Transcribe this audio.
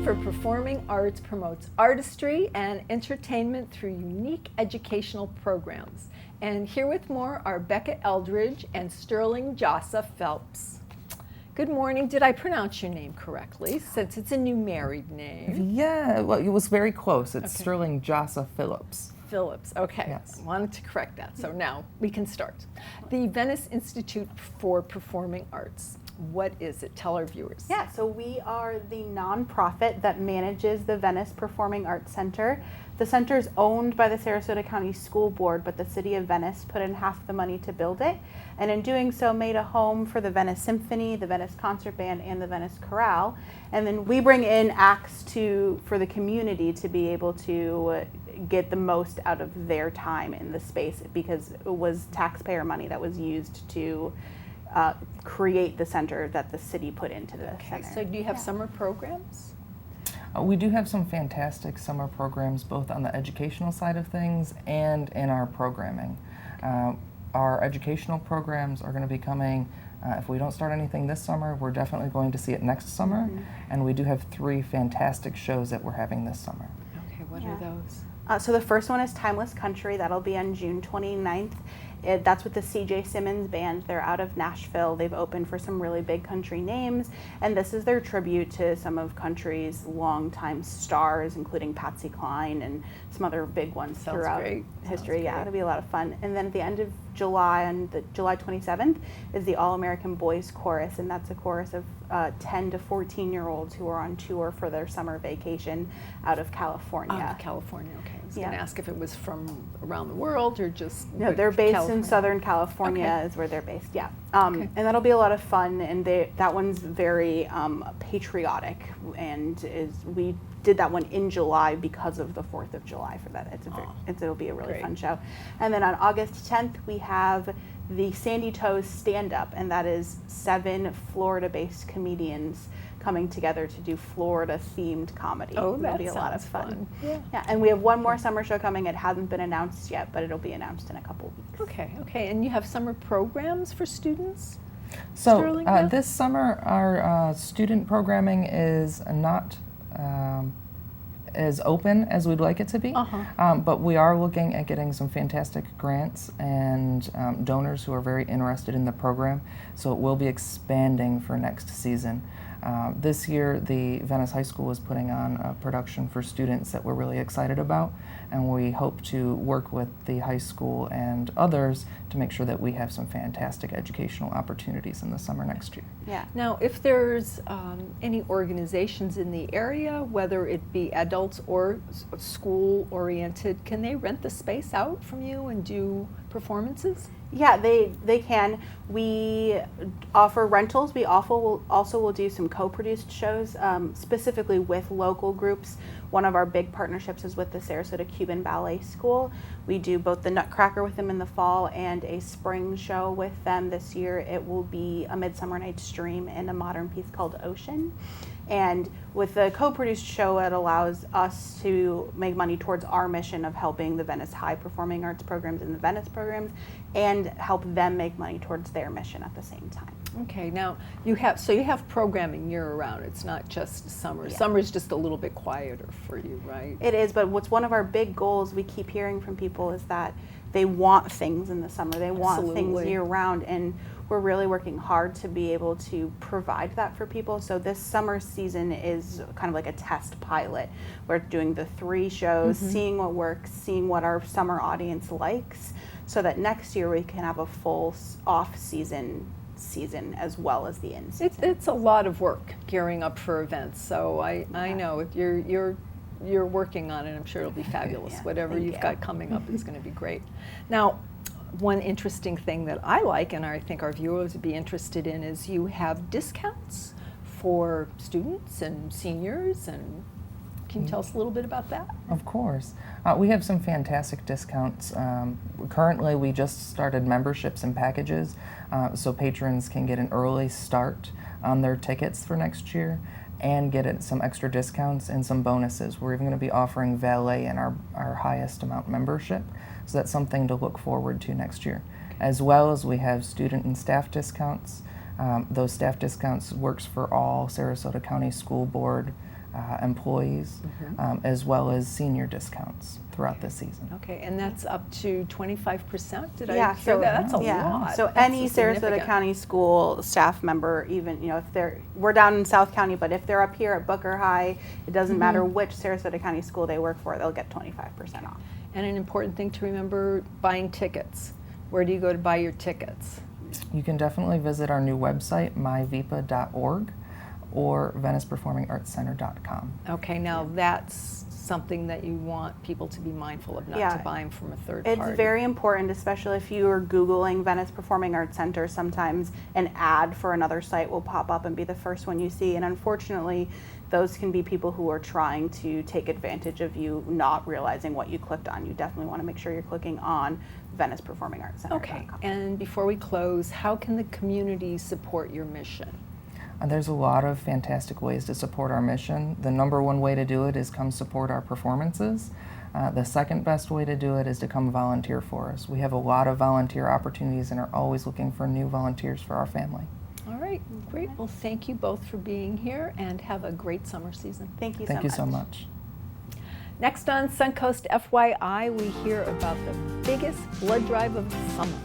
for Performing Arts promotes artistry and entertainment through unique educational programs. And here with more are Becca Eldridge and Sterling Jossa Phelps. Good morning. Did I pronounce your name correctly, since it's a new married name? Yeah, well, it was very close. It's okay. Sterling Jossa Phillips. Phillips, okay. Yes. I wanted to correct that, so now we can start. The Venice Institute for Performing Arts. What is it? Tell our viewers. Yeah, so we are the nonprofit that manages the Venice Performing Arts Center. The center is owned by the Sarasota County School Board, but the City of Venice put in half the money to build it, and in doing so made a home for the Venice Symphony, the Venice Concert Band, and the Venice Chorale. And then we bring in acts for the community to be able to get the most out of their time in the space, because it was taxpayer money that was used to create the center that the city put into the center. So do you have summer programs? We do have some fantastic summer programs, both on the educational side of things and in our programming. Our educational programs are going to be coming, if we don't start anything this summer, we're definitely going to see it next summer. Mm-hmm. And we do have 3 fantastic shows that we're having this summer. Okay, what are those? So the first one is Timeless Country. That'll be on June 29th. That's with the C.J. Simmons Band. They're out of Nashville. They've opened for some really big country names, and this is their tribute to some of country's longtime stars, including Patsy Cline and some other big ones throughout history. Yeah, it'll be a lot of fun. And then at the end of July, on July 27th, is the All-American Boys Chorus, and that's a chorus of 10 to 14-year-olds who are on tour for their summer vacation out of California. Out of California, okay. I was going to ask if it was from around the world or just No, they're based in Southern California is where they're based, yeah. And that'll be a lot of fun, and that one's very patriotic, and we did that one in July because of the 4th of July for that. It'll be a really fun show. And then on August 10th, we have the Sandy Toes Stand-Up, and that is 7 Florida-based comedians coming together to do Florida-themed comedy. Oh, that'll be a lot of fun. Yeah, and we have one more summer show coming. It hasn't been announced yet, but it'll be announced in a couple weeks. Okay. And you have summer programs for students? So this summer, our student programming is not as open as we'd like it to be, but we are looking at getting some fantastic grants and donors who are very interested in the program, so it will be expanding for next season. This year, the Venice High School is putting on a production for students that we're really excited about, and we hope to work with the high school and others to make sure that we have some fantastic educational opportunities in the summer next year. Yeah. Now, if there's any organizations in the area, whether it be adults or school-oriented, can they rent the space out from you and do performances? Yeah, they can. We offer rentals. We also will do some co-produced shows, specifically with local groups. One of our big partnerships is with the Sarasota Cuban Ballet School. We do both the Nutcracker with them in the fall and a spring show with them this year. It will be A Midsummer Night's Dream and a modern piece called Ocean. And with the co-produced show, it allows us to make money towards our mission of helping the Venice High Performing Arts programs and the Venice programs, and help them make money towards their mission at the same time. Okay, now you have programming year-round. It's not just summer. Yeah. Summer's just a little bit quieter for you, right? It is, but what's one of our big goals we keep hearing from people is that they want things in the summer. They want things year-round, and we're really working hard to be able to provide that for people. So this summer season is kind of like a test pilot. We're doing the 3 shows, seeing what works, seeing what our summer audience likes, so that next year we can have a full off-season as well as the in-season. It's a lot of work gearing up for events, so I know you're working on it. I'm sure it'll be fabulous. Whatever you've got coming up is going to be great. Now, one interesting thing that I like, and I think our viewers would be interested in, is you have discounts for students and seniors, and can you tell us a little bit about that? Of course. We have some fantastic discounts. Currently, we just started memberships and packages, so patrons can get an early start on their tickets for next year and get some extra discounts and some bonuses. We're even going to be offering valet in our highest amount membership, so that's something to look forward to next year. As well as we have student and staff discounts. Those staff discounts works for all Sarasota County School Board employees, as well as senior discounts throughout the season. Okay, and that's up to 25%? Did I Yeah, hear so that? That's a lot. So That's any a Sarasota significant- County school staff member, even if we're down in South County, but if they're up here at Booker High, it doesn't matter which Sarasota County school they work for, they'll get 25% off. And an important thing to remember, buying tickets. Where do you go to buy your tickets? You can definitely visit our new website, myvipa.org, or veniceperformingartscenter.com. Okay, now that's something that you want people to be mindful of, not to buy them from a third party. It's very important, especially if you are Googling Venice Performing Arts Center. Sometimes an ad for another site will pop up and be the first one you see. And unfortunately, those can be people who are trying to take advantage of you not realizing what you clicked on. You definitely want to make sure you're clicking on Venice Performing Arts Center. Okay, and before we close, how can the community support your mission? There's a lot of fantastic ways to support our mission. The number one way to do it is come support our performances. The second best way to do it is to come volunteer for us. We have a lot of volunteer opportunities and are always looking for new volunteers for our family. All right, great. Well, thank you both for being here and have a great summer season. Thank you so much. Next on Suncoast FYI, we hear about the biggest blood drive of the summer.